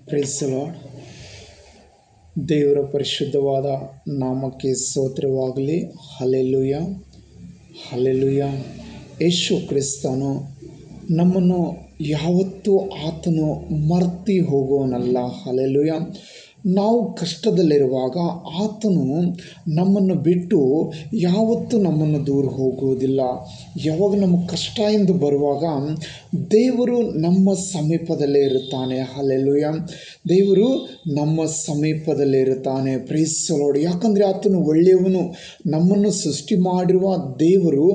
Price the lord. ದೇವರ ಪರಿಶುದ್ಧವಾದ ನಾಮಕ್ಕೆ ಸ್ತೋತ್ರವಾಗಲಿ. Hallelujah, hallelujah. ಯೇಸು ಕ್ರಿಸ್ತನು ನಮ್ಮನ್ನು ಯಾವತ್ತೂ ಆತನು ಮರ್ತಿ ಹೋಗೋನಲ್ಲ. ಹಲ್ಲೆಲೂಯಾ. ನಾವು ಕಷ್ಟದಲ್ಲಿರುವಾಗ ಆತನು ನಮ್ಮನ್ನು ಬಿಟ್ಟು ಯಾವತ್ತೂ ನಮ್ಮನ್ನು ದೂರ ಹೋಗುವುದಿಲ್ಲ. ಯಾವಾಗ ನಮಗೆ ಕಷ್ಟ ಎಂದು ಬರುವಾಗ ದೇವರು ನಮ್ಮ ಸಮೀಪದಲ್ಲೇ ಇರುತ್ತಾನೆ. ಹಲ್ಲೆಲೂಯಾ. ದೇವರು ನಮ್ಮ ಸಮೀಪದಲ್ಲೇ ಇರುತ್ತಾನೆ. Praise the Lord. ಯಾಕಂದರೆ ಆತನು ಒಳ್ಳೆಯವನು. ನಮ್ಮನ್ನು ಸೃಷ್ಟಿ ಮಾಡಿರುವ ದೇವರು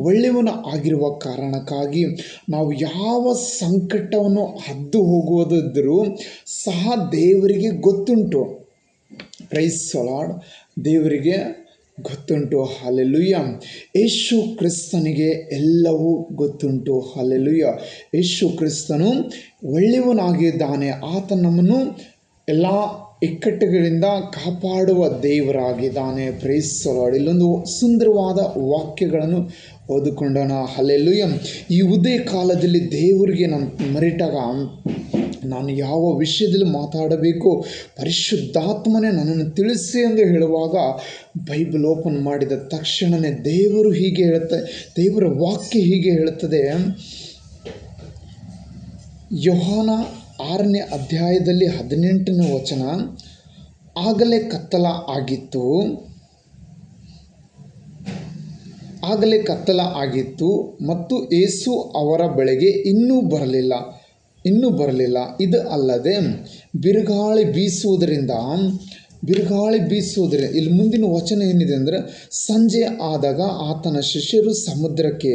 ಒಳ್ಳೆಯವನು ಆಗಿರುವ ಕಾರಣಕ್ಕಾಗಿ ನಾವು ಯಾವ ಸಂಕಟವನ್ನು ಹದ್ದು ಹೋಗುವುದಿದ್ದರೂ ಸಹ ದೇವರಿಗೆ ಗೊತ್ತುಂಟು. Praise the Lord. ದೇವರಿಗೆ ಗೊತ್ತುಂಟು. ಹಲ್ಲೆಲೂಯಾ. ಯೇಸು ಕ್ರಿಸ್ತನಿಗೆ ಎಲ್ಲವೂ ಗೊತ್ತುಂಟು. ಹಲ್ಲೆಲೂಯಾ. ಯೇಸು ಕ್ರಿಸ್ತನು ಒಳ್ಳೆಯವನಾಗಿದ್ದಾನೆ. ಆತ ನಮ್ಮನ್ನು ಎಲ್ಲ ಇಕ್ಕಟ್ಟುಗಳಿಂದ ಕಾಪಾಡುವ ದೇವರಾಗಿದ್ದಾನೆ. Price the lord. ಇಲ್ಲೊಂದು ಸುಂದರವಾದ ವಾಕ್ಯಗಳನ್ನು ಓದಿಕೊಂಡೋಣ. ಹಲ್ಲೆಲೂಯಾ. ಈ ಉದಯ ಕಾಲದಲ್ಲಿ ದೇವರಿಗೆ ನಾನು ಮರೆಟಾಗ ನಾನು ಯಾವ ವಿಷಯದಲ್ಲಿ ಮಾತಾಡಬೇಕು, ಪರಿಶುದ್ಧಾತ್ಮನೇ ನನ್ನನ್ನು ತಿಳಿಸಿ ಎಂದು ಹೇಳುವಾಗ ಬೈಬಲ್ ಓಪನ್ ಮಾಡಿದ ತಕ್ಷಣವೇ ದೇವರು ಹೀಗೆ ಹೇಳುತ್ತೆ, ದೇವರ ವಾಕ್ಯ ಹೀಗೆ ಹೇಳುತ್ತದೆ. ಯೋಹಾನ 6ನೇ ಅಧ್ಯಾಯದಲ್ಲಿ 18ನೇ ವಚನ, ಆಗಲೇ ಕತ್ತಲ ಆಗಿತ್ತು ಮತ್ತು ಯೇಸು ಅವರ ಬಳಿಗೆ ಇನ್ನೂ ಬರಲಿಲ್ಲ. ಇದು ಅಲ್ಲದೆ ಬಿರುಗಾಳಿ ಬೀಸುವುದರಿಂದ ಇಲ್ಲಿ ಮುಂದಿನ ವಚನ ಏನಿದೆ ಅಂದರೆ, ಸಂಜೆ ಆದಾಗ ಆತನ ಶಿಷ್ಯರು ಸಮುದ್ರಕ್ಕೆ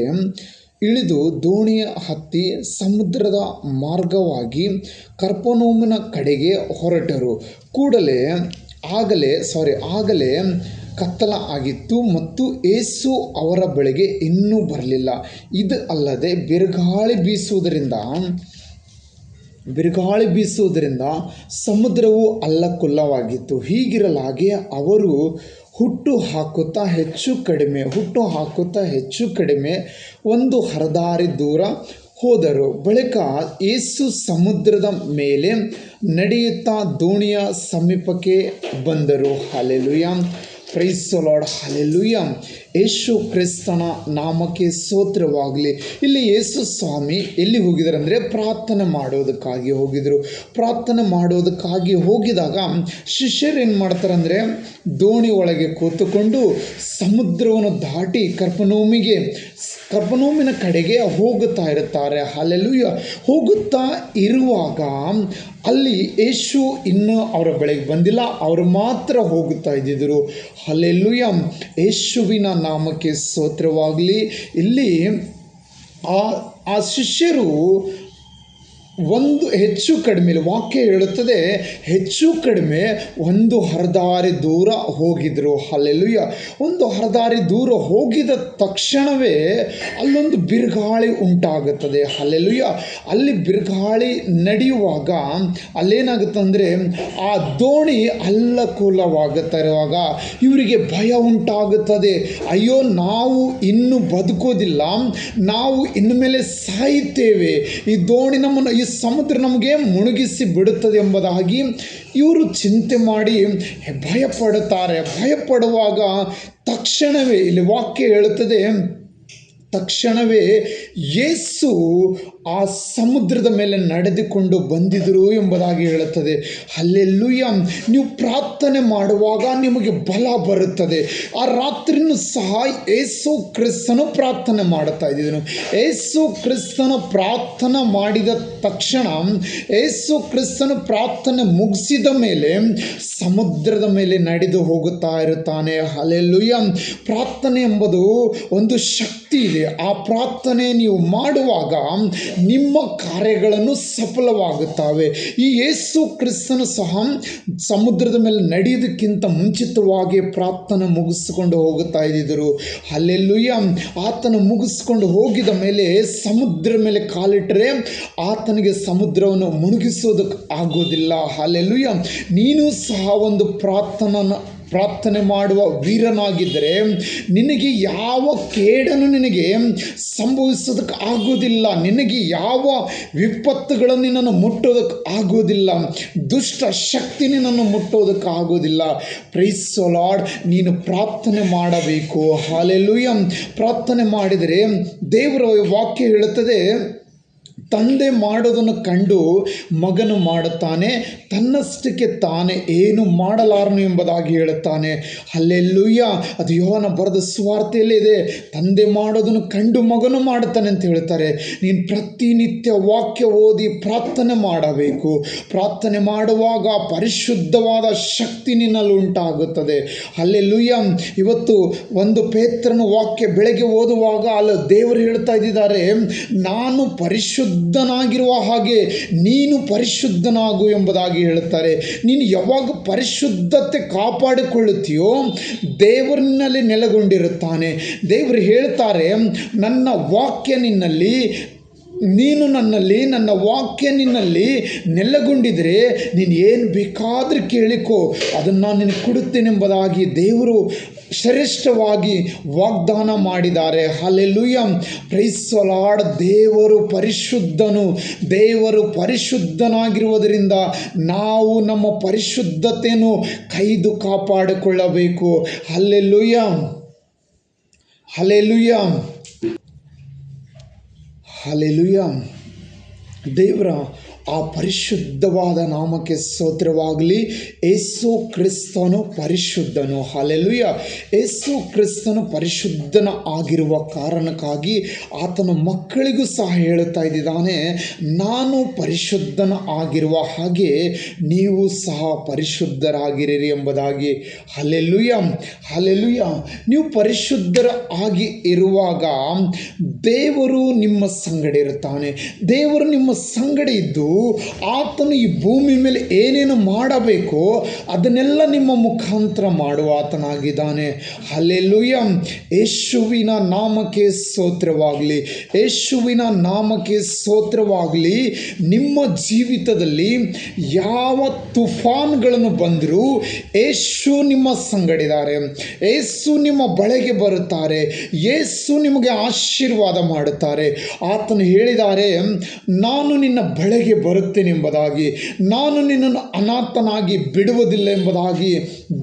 ಇಳಿದು ದೋಣಿಯ ಹತ್ತಿ ಸಮುದ್ರದ ಮಾರ್ಗವಾಗಿ ಕಪೆರ್ನೌಮಿನ ಕಡೆಗೆ ಹೊರಟರು. ಆಗಲೇ ಕತ್ತಲ ಆಗಿತ್ತು ಮತ್ತು ಯೇಸು ಅವರ ಬಳಿಗೆ ಇನ್ನೂ ಬರಲಿಲ್ಲ. ಇದು ಅಲ್ಲದೆ ಬಿರುಗಾಳಿ ಬೀಸುವುದರಿಂದ ಸಮುದ್ರವು ಅಲ್ಲಕಲ್ಲವಾಗಿತ್ತು. ಹೀಗಿರಲಾಗಿ ಅವರು ಹುಟ್ಟು ಹಾಕುತ್ತಾ ಹೆಚ್ಚು ಕಡಿಮೆ ಒಂದು ಹರದಾರಿ ದೂರ ಹೋದರು. ಬಳಿಕ ಯೇಸು ಸಮುದ್ರದ ಮೇಲೆ ನಡೆಯುತ್ತಾ ದೋಣಿಯ ಸಮೀಪಕ್ಕೆ ಬಂದರು. Hallelujah. Praise the Lord. Hallelujah. ಯೇಸು ಕ್ರಿಸ್ತನ ನಾಮಕ್ಕೆ ಸ್ತೋತ್ರವಾಗಲಿ. ಇಲ್ಲಿ ಯೇಸು ಸ್ವಾಮಿ ಎಲ್ಲಿ ಹೋಗಿದ್ದಾರೆ ಅಂದರೆ ಪ್ರಾರ್ಥನೆ ಮಾಡೋದಕ್ಕಾಗಿ ಹೋಗಿದಾಗ ಶಿಷ್ಯರು ಏನು ಮಾಡ್ತಾರೆ ಅಂದರೆ, ದೋಣಿ ಒಳಗೆ ಕೂತುಕೊಂಡು ಸಮುದ್ರವನ್ನು ದಾಟಿ ಕಪೆರ್ನೌಮಿನ ಕಡೆಗೆ ಹೋಗುತ್ತಾ ಇರುತ್ತಾರೆ. ಹಲ್ಲೆಲೂಯಾ. ಹೋಗುತ್ತಾ ಇರುವಾಗ ಅಲ್ಲಿ ಯೇಸು ಇನ್ನೂ ಅವರ ಬಳಿಗೆ ಬಂದಿಲ್ಲ, ಅವರು ಮಾತ್ರ ಹೋಗುತ್ತಾ ಇದ್ದಿದ್ದರು. ಹಲ್ಲೆಲೂಯಾ. ಯೇಸುವಿನ ನಾಮಕ್ಕೆ ಸ್ತೋತ್ರವಾಗಲಿ. ಇಲ್ಲಿ ಆ ಶಿಷ್ಯರು ಹೆಚ್ಚು ಕಡಿಮೆ ವಾಕ್ಯ ಹೇಳುತ್ತದೆ, ಹೆಚ್ಚು ಕಡಿಮೆ ಒಂದು ಹರದಾರಿ ದೂರ ಹೋಗಿದ್ರು. ಹಲ್ಲೆಲೂಯಾ. ಒಂದು ಹರದಾರಿ ದೂರ ಹೋಗಿದ ತಕ್ಷಣವೇ ಅಲ್ಲೊಂದು ಬಿರುಗಾಳಿ ಉಂಟಾಗುತ್ತದೆ. ಹಲ್ಲೆಲೂಯಾ. ಅಲ್ಲಿ ಬಿರುಗಾಳಿ ನಡೆಯುವಾಗ ಅಲ್ಲೇನಾಗುತ್ತೆ ಅಂದರೆ, ಆ ದೋಣಿ ಅಲ್ಲಕಲ್ಲವಾಗುತ್ತಾ ಇರುವಾಗ ಇವರಿಗೆ ಭಯ ಉಂಟಾಗುತ್ತದೆ. ಅಯ್ಯೋ, ನಾವು ಇನ್ನು ಬದುಕೋದಿಲ್ಲ, ನಾವು ಇನ್ನು ಮೇಲೆ ಸಾಯುತ್ತೇವೆ, ಈ ದೋಣಿ ನಮ್ಮನ್ನು, ಈ ಸಮುದ್ರ ನಮಗೆ ಮುಳುಗಿಸಿ ಬಿಡುತ್ತದೆ ಎಂಬುದಾಗಿ ಇವರು ಚಿಂತೆ ಮಾಡಿ ಭಯಪಡುತ್ತಾರೆ. ಭಯಪಡುವಾಗ ತಕ್ಷಣವೇ ಇಲ್ಲಿ ವಾಕ್ಯ ಹೇಳುತ್ತದೆ, ತಕ್ಷಣವೇ ಯೇಸು ಆ ಸಮುದ್ರದ ಮೇಲೆ ನಡೆದುಕೊಂಡು ಬಂದಿದ್ದರು ಎಂಬುದಾಗಿ ಹೇಳುತ್ತದೆ. ಹಲ್ಲೆಲೂಯಾ. ನೀವು ಪ್ರಾರ್ಥನೆ ಮಾಡುವಾಗ ನಿಮಗೆ ಬಲ ಬರುತ್ತದೆ. ಆ ರಾತ್ರಿನೂ ಸಹ ಯೇಸು ಕ್ರಿಸ್ತನು ಪ್ರಾರ್ಥನೆ ಮಾಡುತ್ತಾ ಇದ್ದಿದ್ದನು. ಯೇಸು ಕ್ರಿಸ್ತನು ಪ್ರಾರ್ಥನೆ ಮಾಡಿದ ತಕ್ಷಣ, ಯೇಸು ಕ್ರಿಸ್ತನು ಪ್ರಾರ್ಥನೆ ಮುಗಿಸಿದ ಮೇಲೆ ಸಮುದ್ರದ ಮೇಲೆ ನಡೆದು ಹೋಗುತ್ತಾ ಇರುತ್ತಾನೆ. ಹಲ್ಲೆಲೂಯಾ. ಪ್ರಾರ್ಥನೆ ಎಂಬುದು ಒಂದು ಶಕ್ತಿ ಇದೆ. ಆ ಪ್ರಾರ್ಥನೆ ನೀವು ಮಾಡುವಾಗ ನಿಮ್ಮ ಕಾರ್ಯಗಳನ್ನು ಸಫಲವಾಗುತ್ತವೆ. ಈ ಯೇಸು ಕ್ರಿಸ್ತನು ಸಹ ಸಮುದ್ರದ ಮೇಲೆ ನಡೆಯುವುದಕ್ಕಿಂತ ಮುಂಚಿತವಾಗಿ ಪ್ರಾರ್ಥನೆ ಮುಗಿಸಿಕೊಂಡು ಹೋಗುತ್ತಾ ಇದ್ದರು. ಹಲ್ಲೆಲೂಯಾ. ಆತನು ಮುಗಿಸ್ಕೊಂಡು ಹೋಗಿದ ಮೇಲೆ ಸಮುದ್ರ ಮೇಲೆ ಕಾಲಿಟ್ಟರೆ ಆತನಿಗೆ ಸಮುದ್ರವನ್ನು ಮುಳುಗಿಸೋದಕ್ಕೆ ಆಗೋದಿಲ್ಲ. ಹಲ್ಲೆಲೂಯಾ. ನೀನು ಸಹ ಒಂದು ಪ್ರಾರ್ಥನೆ ಮಾಡುವ ವೀರನಾಗಿದ್ದರೆ ನಿನಗೆ ಯಾವ ಕೇಡನ್ನು ನಿನಗೆ ಸಂಭವಿಸೋದಕ್ಕೆ ಆಗೋದಿಲ್ಲ. ನಿನಗೆ ಯಾವ ವಿಪತ್ತುಗಳನ್ನು ನಿನ್ನನ್ನು ಮುಟ್ಟೋದಕ್ಕೆ ಆಗೋದಿಲ್ಲ. ದುಷ್ಟ ಶಕ್ತಿ ನಿನ್ನನ್ನು ಮುಟ್ಟೋದಕ್ಕೆ ಆಗೋದಿಲ್ಲ. Praise the Lord. ನೀನು ಪ್ರಾರ್ಥನೆ ಮಾಡಬೇಕು. ಹಲ್ಲೆಲೂಯಾ. ಪ್ರಾರ್ಥನೆ ಮಾಡಿದರೆ ದೇವರ ವಾಕ್ಯ ಹೇಳುತ್ತದೆ, ತಂದೆ ಮಾಡೋದನ್ನು ಕಂಡು ಮಗನು ಮಾಡುತ್ತಾನೆ, ತನ್ನಷ್ಟಕ್ಕೆ ತಾನೇ ಏನು ಮಾಡಲಾರನು ಎಂಬುದಾಗಿ ಹೇಳುತ್ತಾನೆ. ಹಲ್ಲೆಲೂಯಾ. ಅದು ಯೋಹನ ಬರೆದ ಸುವಾರ್ತೆಯಲ್ಲೇ ಇದೆ. ತಂದೆ ಮಾಡೋದನ್ನು ಕಂಡು ಮಗನು ಮಾಡುತ್ತಾನೆ ಅಂತ ಹೇಳ್ತಾರೆ. ನೀನು ಪ್ರತಿನಿತ್ಯ ವಾಕ್ಯ ಓದಿ ಪ್ರಾರ್ಥನೆ ಮಾಡಬೇಕು. ಪ್ರಾರ್ಥನೆ ಮಾಡುವಾಗ ಪರಿಶುದ್ಧವಾದ ಶಕ್ತಿ ನಿನ್ನಲ್ಲಿ ಉಂಟಾಗುತ್ತದೆ. ಹಲ್ಲೆಲೂಯಾ. ಇವತ್ತು ಒಂದು ಪೇತ್ರನ ವಾಕ್ಯ ಬೆಳಗ್ಗೆ ಓದುವಾಗ ಅಲ್ಲಿ ದೇವರು ಹೇಳ್ತಾ ಇದ್ದಾರೆ, ನಾನು ಪರಿಶುದ್ಧನಾಗಿರುವ ಹಾಗೆ ನೀನು ಪರಿಶುದ್ಧನಾಗು ಎಂಬುದಾಗಿ ಹೇಳುತ್ತಾರೆ. ನೀನು ಯಾವಾಗ ಪರಿಶುದ್ಧತೆ ಕಾಪಾಡಿಕೊಳ್ಳುತ್ತೀಯೋ ದೇವರಿನಲ್ಲಿ ನೆಲೆಗೊಂಡಿರುತ್ತಾನೆ. ದೇವರು ಹೇಳ್ತಾರೆ, ನನ್ನ ವಾಕ್ಯ ನಿನ್ನಲ್ಲಿ, ನೀನು ನನ್ನಲ್ಲಿ, ನನ್ನ ವಾಕ್ಯ ನಿನ್ನಲ್ಲಿ ನೆಲೆಗೊಂಡಿದ್ರೆ ನೀನು ಏನು ಬೇಕಾದರೂ ಕೇಳಿಕೋ, ಅದನ್ನು ನಾನು ನಿನಗೆ ಕೊಡುತ್ತೇನೆಂಬುದಾಗಿ ದೇವರು ಶ್ರೇಷ್ಠವಾಗಿ ವಾಗ್ದಾನ ಮಾಡಿದ್ದಾರೆ. ಹಲ್ಲೆಲೂಯಾ. Praise the Lord. ದೇವರು ಪರಿಶುದ್ಧನು. ದೇವರು ಪರಿಶುದ್ಧನಾಗಿರುವುದರಿಂದ ನಾವು ನಮ್ಮ ಪರಿಶುದ್ಧತೆಯನ್ನು ಕೈದು ಕಾಪಾಡಿಕೊಳ್ಳಬೇಕು. ಹಲ್ಲೆಲೂಯಾ. ಹಲ್ಲೆಲೂಯಾ. ಹಲ್ಲೆಲೂಯಾ. ದೇವರ ಆ ಪರಿಶುದ್ಧವಾದ ನಾಮಕ್ಕೆ ಸ್ತೋತ್ರವಾಗಲಿ. ಯೇಸು ಕ್ರಿಸ್ತನು ಪರಿಶುದ್ಧನು. ಹಲ್ಲೆಲೂಯಾ. ಯೇಸು ಕ್ರಿಸ್ತನು ಪರಿಶುದ್ಧನ ಆಗಿರುವ ಕಾರಣಕ್ಕಾಗಿ ಆತನ ಮಕ್ಕಳಿಗೂ ಸಹ ಹೇಳುತ್ತಾ ಇದ್ದಾನೆ, ನಾನು ಪರಿಶುದ್ಧನ ಆಗಿರುವ ಹಾಗೆ ನೀವು ಸಹ ಪರಿಶುದ್ಧರಾಗಿರಿ ಎಂಬುದಾಗಿ. ಹಲ್ಲೆಲೂಯಾ. ಹಲ್ಲೆಲೂಯಾ. ನೀವು ಪರಿಶುದ್ಧರ ಆಗಿ ಇರುವಾಗ ದೇವರು ನಿಮ್ಮ ಸಂಗಡ ಇರುತ್ತಾನೆ. ದೇವರು ನಿಮ್ಮ ಸಂಗಡ ಇದ್ದು ಆತನು ಈ ಭೂಮಿ ಮೇಲೆ ಏನೇನು ಮಾಡಬೇಕೋ ಅದನ್ನೆಲ್ಲ ನಿಮ್ಮ ಮುಖಾಂತರ ಮಾಡುವ ಆತನಾಗಿದ್ದಾನೆ. ಹಲ್ಲೆಲೂಯಾ. ಯೇಸುವಿನ ನಾಮಕ್ಕೆ ಸ್ತೋತ್ರವಾಗಲಿ. ಯೇಸುವಿನ ನಾಮಕ್ಕೆ ಸ್ತೋತ್ರವಾಗಲಿ. ನಿಮ್ಮ ಜೀವಿತದಲ್ಲಿ ಯಾವ ತುಫಾನ್ಗಳನ್ನು ಬಂದರೂ ಯೇಸು ನಿಮ್ಮ ಸಂಗಡಿದ್ದಾರೆ. ಯೇಸು ನಿಮ್ಮ ಬಳಿಗೆ ಬರುತ್ತಾರೆ. ಯೇಸು ನಿಮಗೆ ಆಶೀರ್ವಾದ ಮಾಡುತ್ತಾರೆ. ಆತನು ಹೇಳಿದ್ದಾರೆ, ನಾನು ನಿನ್ನ ಬಳಿಗೆ ಬರುತ್ತೇನೆಂಬುದಾಗಿ, ನಾನು ನಿನ್ನನ್ನು ಅನಾಥನಾಗಿ ಬಿಡುವುದಿಲ್ಲ ಎಂಬುದಾಗಿ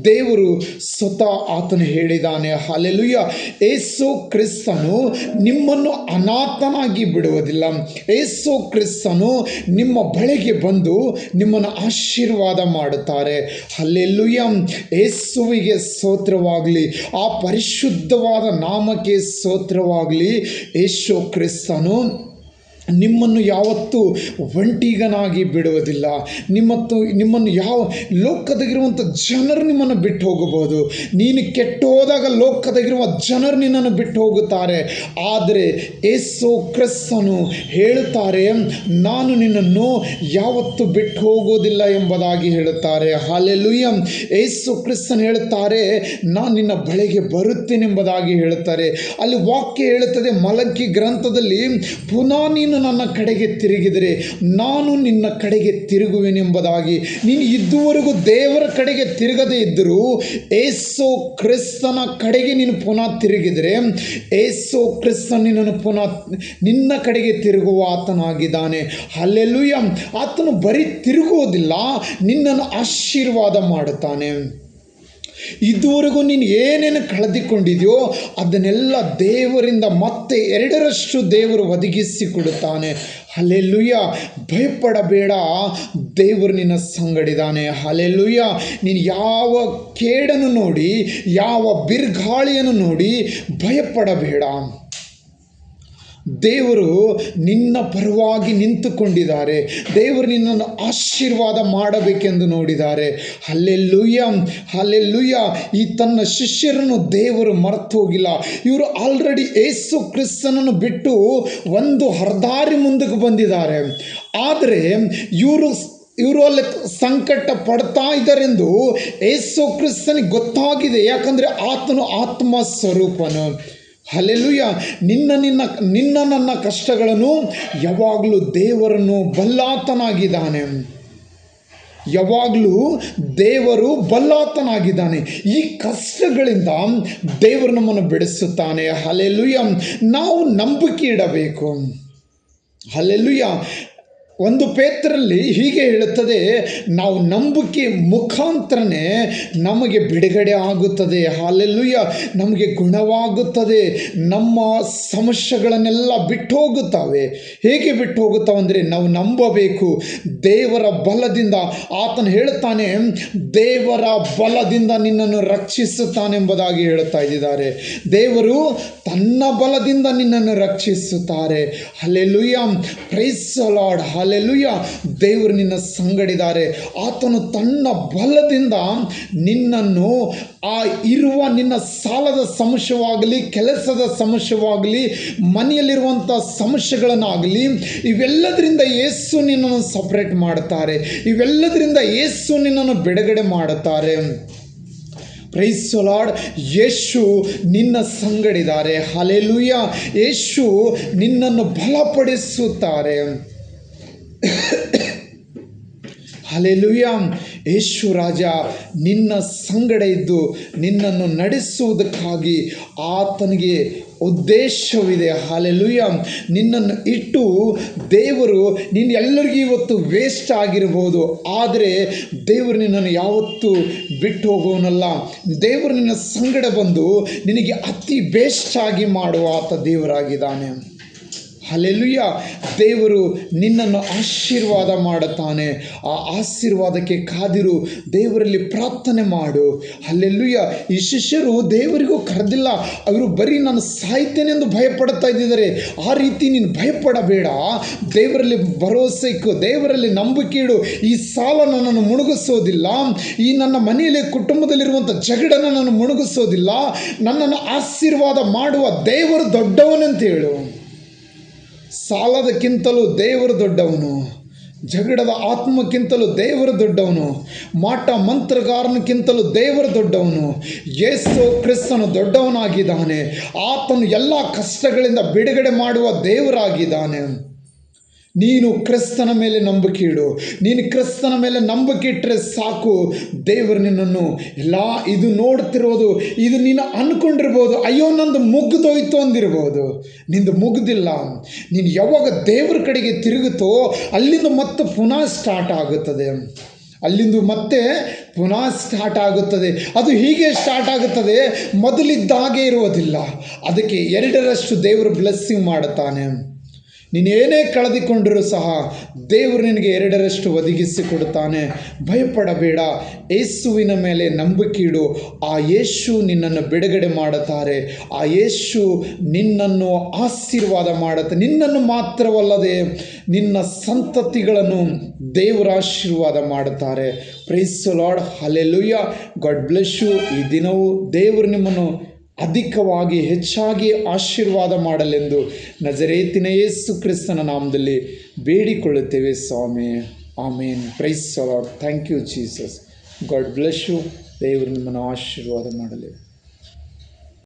ದೇವರು ಸ್ವತಃ ಆತನು ಹೇಳಿದ್ದಾನೆ. ಹಲ್ಲೆಲೂಯಾ. ಯೇಸು ಕ್ರಿಸ್ತನು ನಿಮ್ಮನ್ನು ಅನಾಥನಾಗಿ ಬಿಡುವುದಿಲ್ಲ. ಯೇಸು ಕ್ರಿಸ್ತನು ನಿಮ್ಮ ಬಳಿಗೆ ಬಂದು ನಿಮ್ಮನ್ನು ಆಶೀರ್ವಾದ ಮಾಡುತ್ತಾರೆ. ಹಲ್ಲೆಲೂಯಾ. ಯೇಸುವಿಗೆ ಸ್ತೋತ್ರವಾಗಲಿ. ಆ ಪರಿಶುದ್ಧವಾದ ನಾಮಕ್ಕೆ ಸ್ತೋತ್ರವಾಗಲಿ. ಯೇಸು ಕ್ರಿಸ್ತನು ನಿಮ್ಮನ್ನು ಯಾವತ್ತೂ ಒಂಟಿಗನಾಗಿ ಬಿಡುವುದಿಲ್ಲ. ನಿಮ್ಮನ್ನು ಯಾವ ಲೋಕದಾಗಿರುವಂಥ ಜನರು ನಿಮ್ಮನ್ನು ಬಿಟ್ಟು ಹೋಗಬಹುದು. ನೀನು ಕೆಟ್ಟು ಹೋದಾಗ ಲೋಕದಾಗಿರುವ ಜನರು ನಿನ್ನನ್ನು ಬಿಟ್ಟು ಹೋಗುತ್ತಾರೆ. ಆದರೆ ಯೇಸು ಕ್ರಿಸ್ತನು ಹೇಳುತ್ತಾರೆ, ನಾನು ನಿನ್ನನ್ನು ಯಾವತ್ತೂ ಬಿಟ್ಟು ಹೋಗೋದಿಲ್ಲ ಎಂಬುದಾಗಿ ಹೇಳುತ್ತಾರೆ. ಹಲ್ಲೆಲೂಯಾ. ಯೇಸು ಕ್ರಿಸ್ತನು ಹೇಳುತ್ತಾರೆ, ನಾನು ನಿನ್ನ ಬಳಿಗೆ ಬರುತ್ತೇನೆಂಬುದಾಗಿ ಹೇಳುತ್ತಾರೆ. ಅಲ್ಲಿ ವಾಕ್ಯ ಹೇಳುತ್ತದೆ, ಮಲಕಿ ಗ್ರಂಥದಲ್ಲಿ, ಪುನಃ ನೀನು ನನ್ನ ಕಡೆಗೆ ತಿರುಗಿದರೆ ನಾನು ನಿನ್ನ ಕಡೆಗೆ ತಿರುಗುವೆನೆಂಬುದಾಗಿ. ನೀನು ಇದುವರೆಗೂ ದೇವರ ಕಡೆಗೆ ತಿರುಗದೇ ಇದ್ದರೂ ಯೇಸು ಕ್ರಿಸ್ತನ ಕಡೆಗೆ ನೀನು ಪುನಃ ತಿರುಗಿದರೆ ಯೇಸು ಕ್ರಿಸ್ತನ ನಿನ್ನನ್ನು ಪುನಃ ನಿನ್ನ ಕಡೆಗೆ ತಿರುಗುವ ಆತನಾಗಿದ್ದಾನೆ. ಹಲ್ಲೆಲೂಯಾ. ಆತನು ಬರೀ ತಿರುಗುವುದಿಲ್ಲ, ನಿನ್ನನ್ನು ಆಶೀರ್ವಾದ ಮಾಡುತ್ತಾನೆ. ಇದುವರೆಗೂ ನೀನು ಏನೇನು ಕಳೆದುಕೊಂಡಿದೆಯೋ ಅದನ್ನೆಲ್ಲ ದೇವರಿಂದ ಮತ್ತೆ ಎರಡರಷ್ಟು ದೇವರು ಒದಗಿಸಿ ಕೊಡುತ್ತಾನೆ. ಹಲ್ಲೆಲೂಯಾ. ಭಯಪಡಬೇಡ, ದೇವರು ನಿನ್ನ ಸಂಗಡಿದ್ದಾನೆ. ಹಲ್ಲೆಲೂಯಾ. ನೀನು ಯಾವ ಕೇಡನ್ನು ನೋಡಿ, ಯಾವ ಬಿರುಗಾಳಿಯನ್ನು ನೋಡಿ ಭಯಪಡಬೇಡ. ದೇವರು ನಿನ್ನ ಪರವಾಗಿ ನಿಂತುಕೊಂಡಿದ್ದಾರೆ. ದೇವರು ನಿನ್ನನ್ನು ಆಶೀರ್ವಾದ ಮಾಡಬೇಕೆಂದು ನೋಡಿದ್ದಾರೆ. ಹಲ್ಲೆಲೂಯಾ. ಹಲ್ಲೆಲೂಯಾ. ಈ ತನ್ನ ಶಿಷ್ಯರನ್ನು ದೇವರು ಮರೆತು ಹೋಗಿಲ್ಲ. ಇವರು ಆಲ್ರೆಡಿ ಯೇಸು ಕ್ರಿಸ್ತನನ್ನು ಬಿಟ್ಟು ಒಂದು ಹರದಾರಿ ಮುಂದಕ್ಕೆ ಬಂದಿದ್ದಾರೆ. ಆದರೆ ಇವರು ಅಲ್ಲಿ ಸಂಕಟ ಪಡ್ತಾ ಇದ್ದಾರೆಂದು ಯೇಸು ಕ್ರಿಸ್ತನಿಗೆ ಗೊತ್ತಾಗಿದೆ. ಯಾಕಂದರೆ ಆತನು ಆತ್ಮ ಸ್ವರೂಪನು. ಹಲ್ಲೆಲೂಯಾ. ನಿನ್ನ ನನ್ನ ಕಷ್ಟಗಳನ್ನು ಯಾವಾಗಲೂ ದೇವರನ್ನು ಬಲ್ಲಾತನಾಗಿದ್ದಾನೆ. ಯಾವಾಗಲೂ ದೇವರು ಬಲ್ಲಾತನಾಗಿದ್ದಾನೆ. ಈ ಕಷ್ಟಗಳಿಂದ ದೇವರು ನಮ್ಮನ್ನು ಬಿಡಿಸುತ್ತಾನೆ. ಹಲ್ಲೆಲೂಯಾ. ನಾವು ನಂಬಿಕೆ ಇಡಬೇಕು. ಹಲ್ಲೆಲೂಯಾ. 1 ಪೇತ್ರರಲ್ಲಿ ಹೀಗೆ ಹೇಳುತ್ತದೆ, ನಾವು ನಂಬಿಕೆ ಮುಖಾಂತರನೇ ನಮಗೆ ಬಿಡುಗಡೆ ಆಗುತ್ತದೆ. ಹಲ್ಲೆಲೂಯಾ. ನಮಗೆ ಗುಣವಾಗುತ್ತದೆ. ನಮ್ಮ ಸಮಸ್ಯೆಗಳನ್ನೆಲ್ಲ ಬಿಟ್ಟು ಹೋಗುತ್ತವೆ. ಹೇಗೆ ಬಿಟ್ಟು ಹೋಗುತ್ತವೆ ಅಂದರೆ ನಾವು ನಂಬಬೇಕು. ದೇವರ ಬಲದಿಂದ, ಆತನು ಹೇಳುತ್ತಾನೆ, ದೇವರ ಬಲದಿಂದ ನಿನ್ನನ್ನು ರಕ್ಷಿಸುತ್ತಾನೆಂಬುದಾಗಿ ಹೇಳುತ್ತಾ ಇದ್ದಾರೆ. ದೇವರು ತನ್ನ ಬಲದಿಂದ ನಿನ್ನನ್ನು ರಕ್ಷಿಸುತ್ತಾರೆ. Hallelujah. Praise the Lord. Hallelujah. ದೇವರು ನಿನ್ನ ಸಂಗಡಿದ್ದಾರೆ. ಆತನು ತನ್ನ ಬಲದಿಂದ ನಿನ್ನನ್ನು ಇರುವ ನಿನ್ನ ಸಾಲದ ಸಮಸ್ಯೆವಾಗಲಿ, ಕೆಲಸದ ಸಮಸ್ಯೆವಾಗಲಿ, ಮನೆಯಲ್ಲಿರುವಂಥ ಸಮಸ್ಯೆಗಳನ್ನಾಗಲಿ, ಇವೆಲ್ಲದರಿಂದ ಯೇಸು ನಿನ್ನನ್ನು ಸಪ್ರೇಟ್ ಮಾಡುತ್ತಾರೆ. ಇವೆಲ್ಲದರಿಂದ ಯೇಸು ನಿನ್ನನ್ನು ಬಿಡುಗಡೆ ಮಾಡುತ್ತಾರೆ. Praise the lord. ಯೇಸು ನಿನ್ನ ಸಂಗಡಿದ್ದಾರೆ. ಹಲ್ಲೆಲೂಯಾ. ಯೇಸು ನಿನ್ನನ್ನು ಬಲಪಡಿಸುತ್ತಾರೆ. ಹಲ್ಲೆಲೂಯಾ. ಯೇಸು ರಾಜ ನಿನ್ನ ಸಂಗಡ ಇದ್ದು ನಿನ್ನನ್ನು ನಡೆಸುವುದಕ್ಕಾಗಿ ಆತನಿಗೆ ಉದ್ದೇಶವಿದೆ. ಹಲ್ಲೆಲೂಯಾ. ನಿನ್ನನ್ನು ಇಟ್ಟು ದೇವರು ನೀನು ಎಲ್ಲರಿಗೂ ಇವತ್ತು ವೇಸ್ಟ್ ಆಗಿರ್ಬೋದು, ಆದರೆ ದೇವರು ನಿನ್ನನ್ನು ಯಾವತ್ತೂ ಬಿಟ್ಟು ಹೋಗೋನಲ್ಲ. ದೇವರು ನಿನ್ನ ಸಂಗಡ ಬಂದು ನಿನಗೆ ಅತಿ ಬೆಸ್ಟ್ ಆಗಿ ಮಾಡುವ ಆತ ದೇವರಾಗಿದ್ದಾನೆ. ಹಲ್ಲೆಲೂಯಾ. ದೇವರು ನಿನ್ನನ್ನು ಆಶೀರ್ವಾದ ಮಾಡುತ್ತಾನೆ. ಆ ಆಶೀರ್ವಾದಕ್ಕೆ ಕಾದಿರು. ದೇವರಲ್ಲಿ ಪ್ರಾರ್ಥನೆ ಮಾಡು. ಹಲ್ಲೆಲೂಯಾ. ಈ ಶಿಷ್ಯರು ದೇವರಿಗೂ ಕರೆದಿಲ್ಲ. ಅವರು ಬರೀ ನಾನು ಸಾಯ್ತೇನೆಂದು ಭಯಪಡ್ತಾ ಇದ್ದಿದ್ದಾರೆ. ಆ ರೀತಿ ನೀನು ಭಯಪಡಬೇಡ. ದೇವರಲ್ಲಿ ಭರವಸೆ ಇಕ್ಕು. ದೇವರಲ್ಲಿ ನಂಬಿಕೆ ಇಡು. ಈ ಸಾಲ ನನ್ನನ್ನು ಮುಳುಗಿಸೋದಿಲ್ಲ. ಈ ನನ್ನ ಮನೆಯಲ್ಲಿ ಕುಟುಂಬದಲ್ಲಿರುವಂಥ ಜಗಳ ನನ್ನನ್ನು ಮುಳುಗಿಸೋದಿಲ್ಲ. ನನ್ನನ್ನು ಆಶೀರ್ವಾದ ಮಾಡುವ ದೇವರು ದೊಡ್ಡವನಂತ ಹೇಳು. ಸಾಲದಕ್ಕಿಂತಲೂ ದೇವರು ದೊಡ್ಡವನು. ಜಗಳದ ಆತ್ಮಕ್ಕಿಂತಲೂ ದೇವರು ದೊಡ್ಡವನು. ಮಾಟ ಮಂತ್ರಗಾರನಕ್ಕಿಂತಲೂ ದೇವರು ದೊಡ್ಡವನು. ಯೇಸು ಕ್ರಿಸ್ತನು ದೊಡ್ಡವನಾಗಿದ್ದಾನೆ. ಆತನು ಎಲ್ಲ ಕಷ್ಟಗಳಿಂದ ಬಿಡುಗಡೆ ಮಾಡುವ ದೇವರಾಗಿದ್ದಾನೆ. ನೀನು ಕ್ರಿಸ್ತನ ಮೇಲೆ ನಂಬಿಕೆ ಇಡು. ನೀನು ಕ್ರಿಸ್ತನ ಮೇಲೆ ನಂಬಿಕೆ ಇಟ್ಟರೆ ಸಾಕು. ದೇವರು ನಿನ್ನನ್ನು ಇದು ನೋಡ್ತಿರೋದು, ಇದು ನೀನು ಅಂದ್ಕೊಂಡಿರ್ಬೋದು, ಅಯ್ಯೋ ನಂದು ಮುಗ್ದೋಯ್ತು ಅಂದಿರ್ಬೋದು. ನಿಂದು ಮುಗ್ದಿಲ್ಲ. ನೀನು ಯಾವಾಗ ದೇವರ ಕಡೆಗೆ ತಿರುಗುತ್ತೋ ಅಲ್ಲಿಂದ ಮತ್ತೆ ಪುನಃ ಸ್ಟಾರ್ಟ್ ಆಗುತ್ತದೆ. ಅದು ಹೀಗೆ ಸ್ಟಾರ್ಟ್ ಆಗುತ್ತದೆ. ಮೊದಲಿದ್ದಾಗೆ ಇರುವುದಿಲ್ಲ. ಅದಕ್ಕೆ 2ರಷ್ಟು ದೇವರು ಬ್ಲೆಸ್ಸಿಂಗ್ ಮಾಡುತ್ತಾನೆ. ನೀನೇನೇ ಕಳೆದುಕೊಂಡರೂ ಸಹ ದೇವರು ನಿನಗೆ 2ರಷ್ಟು ಒದಗಿಸಿ ಕೊಡುತ್ತಾನೆ. ಭಯಪಡಬೇಡ. ಯೇಸುವಿನ ಮೇಲೆ ನಂಬಿಕೆ ಇಡು. ಆ ಯೇಸು ನಿನ್ನನ್ನು ಬಿಡುಗಡೆ ಮಾಡುತ್ತಾರೆ. ಆ ಯೇಸು ನಿನ್ನನ್ನು ಆಶೀರ್ವಾದ ಮಾಡುತ್ತೆ. ನಿನ್ನನ್ನು ಮಾತ್ರವಲ್ಲದೆ ನಿನ್ನ ಸಂತತಿಗಳನ್ನು ದೇವರ ಆಶೀರ್ವಾದ ಮಾಡುತ್ತಾರೆ. Praise the Lord. Hallelujah. God bless you. ಈ ದಿನವೂ ದೇವರು ನಿಮ್ಮನ್ನು ಅಧಿಕವಾಗಿ ಹೆಚ್ಚಾಗಿ ಆಶೀರ್ವಾದ ಮಾಡಲೆಂದು ನಜರೇತಿನ ಯೇಸು ಕ್ರಿಸ್ತನ ನಾಮದಲ್ಲಿ ಬೇಡಿಕೊಳ್ಳುತ್ತೇವೆ ಸ್ವಾಮಿ. Amen. Praise the Lord. Thank you Jesus. God bless you. ದೇವರು ನಿಮ್ಮನ್ನು ಆಶೀರ್ವಾದ ಮಾಡಲಿ.